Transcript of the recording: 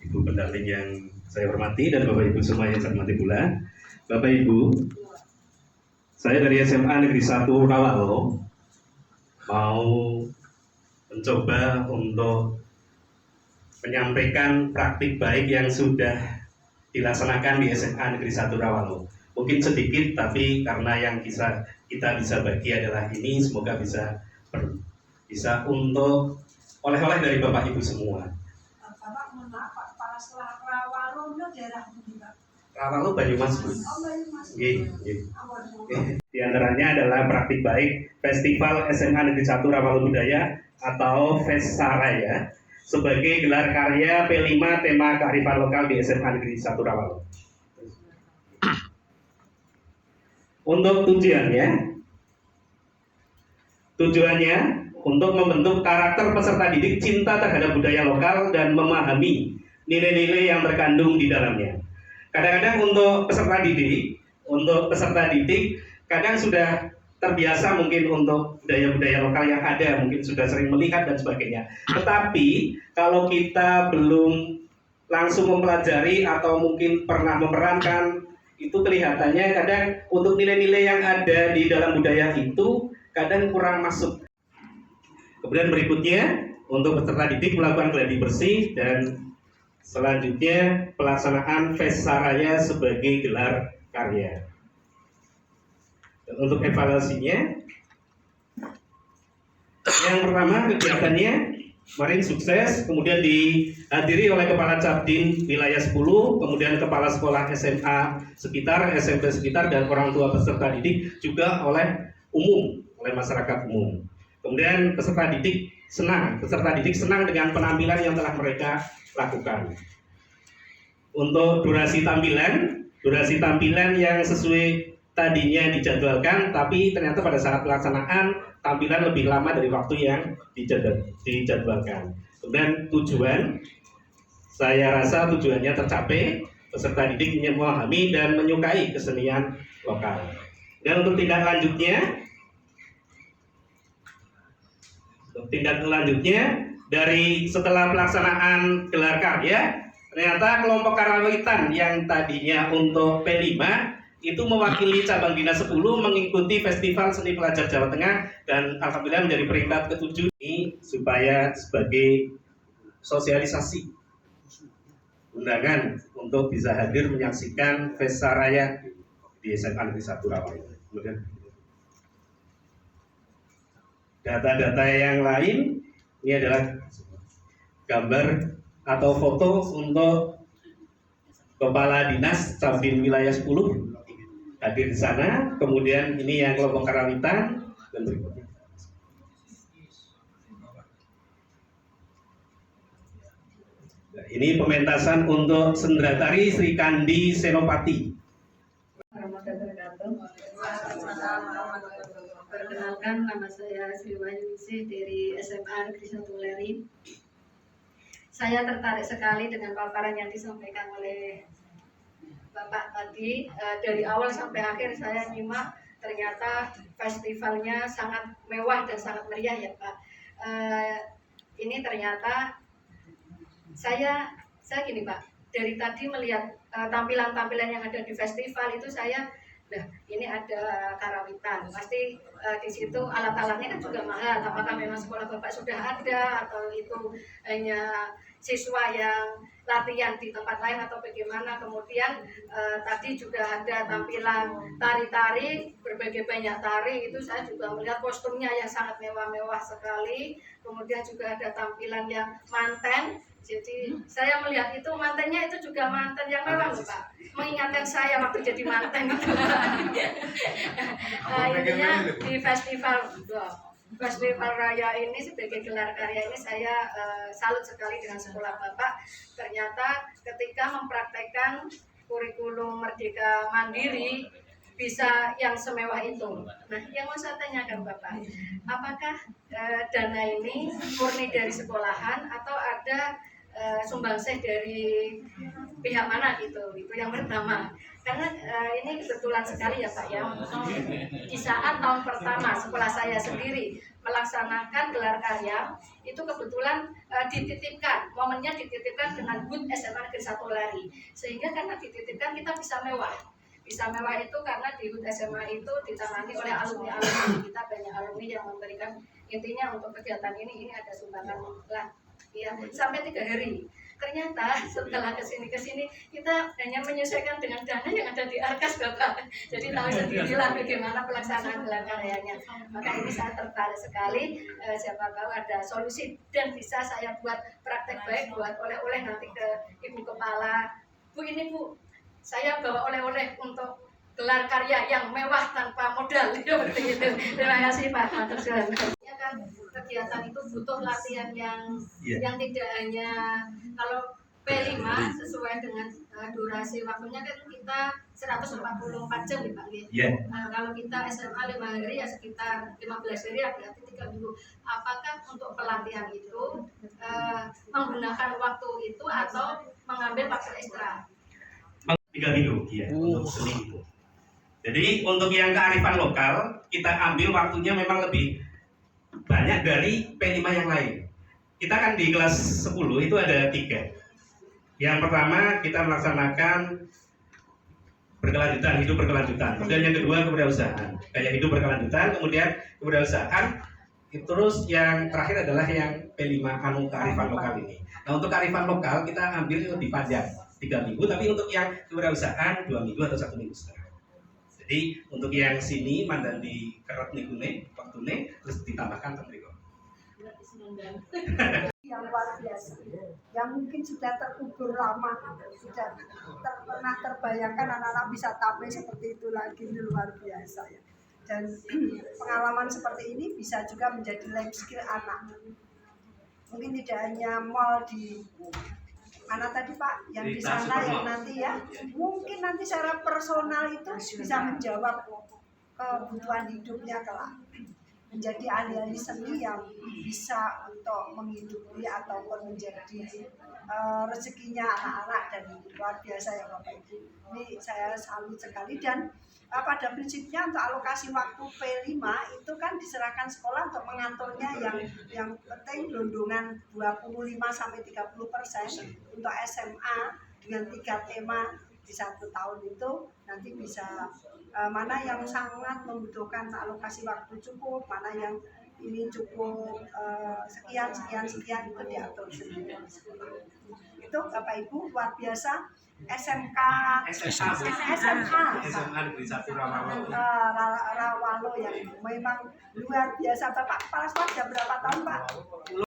Ibu pendamping yang saya hormati dan Bapak Ibu semua yang saya hormati pula. Bapak Ibu, saya dari SMA Negeri 1 Rawalo mau mencoba untuk menyampaikan praktik baik yang sudah dilaksanakan di SMA Negeri 1 Rawalo. Mungkin sedikit, tapi karena yang kita bisa bagi adalah ini, semoga bisa untuk oleh-oleh dari Bapak Ibu semua. Bapak mohon maaf Pak, kepala sekolah Rawalo itu daerah mana Pak? Rawalo Banyumas Bu. Di antaranya adalah praktik baik Festival SMA Negeri 1 Rawalo Budaya atau Fesaraya sebagai gelar karya P5 tema kearifan lokal di SMA Negeri 1 Rawalo. Untuk tujuannya untuk membentuk karakter peserta didik cinta terhadap budaya lokal dan memahami nilai-nilai yang terkandung di dalamnya. Kadang-kadang untuk peserta didik kadang sudah terbiasa mungkin untuk budaya-budaya lokal yang ada, mungkin sudah sering melihat dan sebagainya. Tetapi kalau kita belum langsung mempelajari atau mungkin pernah memerankan, itu kelihatannya kadang untuk nilai-nilai yang ada di dalam budaya itu kadang kurang masuk. Kemudian berikutnya untuk peserta didik melakukan gladi bersih dan selanjutnya pelaksanaan Fesaraya sebagai gelar karya. Dan untuk evaluasinya, yang pertama kegiatannya kemarin sukses, kemudian dihadiri oleh Kepala Cabdin Wilayah 10, kemudian Kepala Sekolah SMA sekitar, SMP sekitar, dan orang tua peserta didik, juga oleh masyarakat umum. Kemudian peserta didik senang dengan penampilan yang telah mereka lakukan. Untuk durasi tampilan yang sesuai tadinya dijadwalkan, tapi ternyata pada saat pelaksanaan tampilan lebih lama dari waktu yang dijadwalkan. Kemudian saya rasa tujuannya tercapai, peserta didik memahami dan menyukai kesenian lokal. Dan untuk tindak lanjutnya dari setelah pelaksanaan gelar karya, ternyata kelompok karawitan yang tadinya untuk P5 itu mewakili cabang dinas 10 mengikuti Festival Seni Pelajar Jawa Tengah dan alhamdulillah menjadi peringkat ke-7 ini, supaya sebagai sosialisasi undangan untuk bisa hadir menyaksikan Fesaraya di SMA Negeri 1 Rawalo. Kemudian data-data yang lain ini adalah gambar atau foto untuk Kepala Dinas Cabdin Wilayah 10 hadir di sana. Kemudian ini yang kelompok karawitan dan berikutnya. Nah, ini pementasan untuk Sendratari Sri Kandi Senopati. Perkenalkan, nama saya Sri Wahyuningsih dari SMA Negeri 1 Leri. Saya tertarik sekali dengan paparan yang disampaikan oleh Bapak tadi. Dari awal sampai akhir saya nyimak, ternyata festivalnya sangat mewah dan sangat meriah ya Pak. Ini ternyata saya gini Pak, dari tadi melihat tampilan-tampilan yang ada di festival itu ini ada karawitan, pasti di situ alat-alatnya kan juga mahal. Apakah memang sekolah Bapak sudah ada atau itu hanya siswa yang latihan di tempat lain atau bagaimana? Kemudian tadi juga ada tampilan tari-tari, berbagai banyak tari, itu saya juga melihat kostumnya yang sangat mewah-mewah sekali. Kemudian juga ada tampilan yang manten. Jadi saya melihat itu mantennya itu juga manten yang mewah loh Pak, mengingatkan saya waktu jadi manten itu. Intinya di festival raya ini sebagai gelar karya ini saya salut sekali dengan sekolah Bapak. Ternyata ketika mempraktekkan kurikulum Merdeka Mandiri bisa yang semewah itu. Nah, yang mau saya tanyakan Bapak, apakah dana ini murni dari sekolahan atau ada sumbangsih dari pihak mana gitu, itu yang pertama. Karena ini kebetulan sekali ya Pak ya, di saat tahun pertama sekolah saya sendiri melaksanakan gelar karya, itu kebetulan dititipkan, momennya dititipkan dengan HUT SMA Negeri 1 Lari, sehingga karena dititipkan kita bisa mewah. Bisa mewah itu karena di HUT SMA itu ditangani oleh alumni-alumni kita, banyak alumni yang memberikan, intinya untuk kegiatan ini ada sumbangan lah ya, sampai 3 hari. Ternyata setelah kesini kita hanya menyesuaikan dengan dana yang ada di Arkas Bapak. Jadi tahu sendirilah bagaimana pelaksanaan gelar karyanya. Maka ini saya tertarik sekali, siapa tahu ada solusi dan bisa saya buat praktek baik, buat oleh-oleh nanti ke Ibu Kepala. Bu, ini Bu, saya bawa oleh-oleh untuk gelar karya yang mewah tanpa modal. Seperti itu. Terima kasih Pak. Matur suwun. Ya kan, kegiatan itu butuh latihan yang tidak hanya kalau P5 sesuai dengan durasi waktunya kan kita 144 jam ya Pak. Kalau kita SMA 5 hari ya sekitar 15 hari ya, berarti 3 minggu. Apakah untuk pelatihan itu menggunakan waktu itu atau mengambil waktu ekstra? 3 minggu ya, untuk seni itu. Jadi untuk yang kearifan lokal kita ambil waktunya memang lebih banyak dari P5 yang lain. Kita kan di kelas 10 itu ada 3. Yang pertama kita melaksanakan hidup berkelanjutan. Kemudian yang kedua kewirausahaan, gaya hidup berkelanjutan, kemudian kewirausahaan. Terus yang terakhir adalah yang P5 kearifan lokal ini. Nah untuk kearifan lokal kita ambil lebih panjang, 3 minggu, tapi untuk yang kewirausahaan 2 minggu atau 1 minggu setengah. Jadi untuk yang sini mandan di kerot nikune waktune terus ditambahkan tentriko. Yang luar biasa, yang mungkin sudah terkubur lama, sudah pernah terbayangkan anak-anak bisa tampil seperti itu lagi, ini luar biasa ya. Dan pengalaman seperti ini bisa juga menjadi life skill anak. Mungkin tidak hanya mall di mana tadi Pak, yang di sana yang nanti ya, mungkin nanti secara personal itu bisa menjawab kebutuhan hidupnya kelak, menjadi ahli-ahli seni yang bisa untuk menghidupi ataupun menjadi rezekinya anak-anak, dan luar biasa ya Bapak Ibu. Ini saya salut sekali. Dan pada prinsipnya untuk alokasi waktu P5 itu kan diserahkan sekolah untuk mengaturnya, yang penting londongan 25-30% untuk SMA dengan 3 tema di 1 tahun itu nanti bisa mana yang sangat membutuhkan alokasi waktu cukup, mana yang ini cukup sekian itu diatur sendiri. Itu Bapak Ibu luar biasa. SMA Negeri 1 Rawalo yang memang luar biasa. Bapak kepala sekolah sudah berapa tahun Pak?